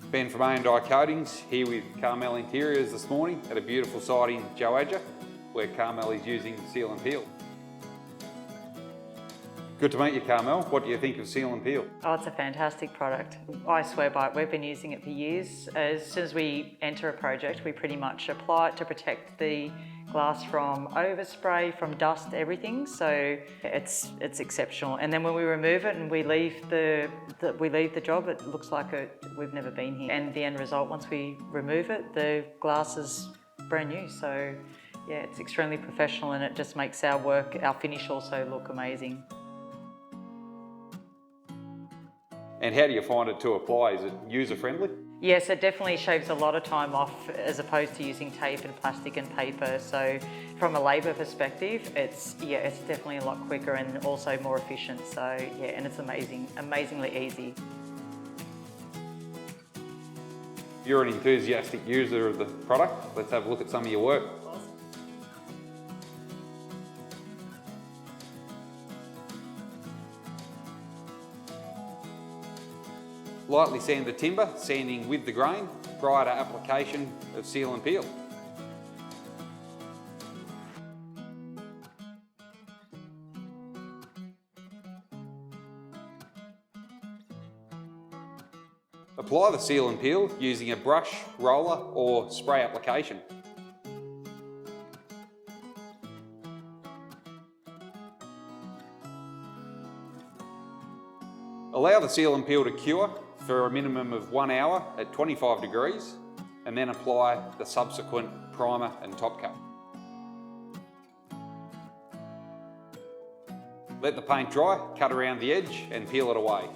Ben from A&I Coatings here with Carmel Interiors this morning at a beautiful site in Joadja where Carmel is using Seal and Peel. Good to meet you, Carmel. What do you think of Seal and Peel? Oh, it's a fantastic product. I swear by it. We've been using it for years. As soon as we enter a project, we pretty much apply it to protect the glass from overspray, from dust, everything. So it's exceptional. And then when we remove it and we leave the job, it looks like we've never been here. And the end result, once we remove it, the glass is brand new. So yeah, it's extremely professional and it just makes our work, our finish also look amazing. And how do you find it to apply? Is it user-friendly? Yes, it definitely shaves a lot of time off as opposed to using tape and plastic and paper. So from a labour perspective, it's definitely a lot quicker and also more efficient. So yeah, and it's amazingly easy. You're an enthusiastic user of the product. Let's have a look at some of your work. Lightly sand the timber, sanding with the grain, prior to application of Seal and Peel. Apply the Seal and Peel using a brush, roller or spray application. Allow the Seal and Peel to cure for a minimum of 1 hour at 25 degrees and then apply the subsequent primer and top coat. Let the paint dry, cut around the edge and peel it away.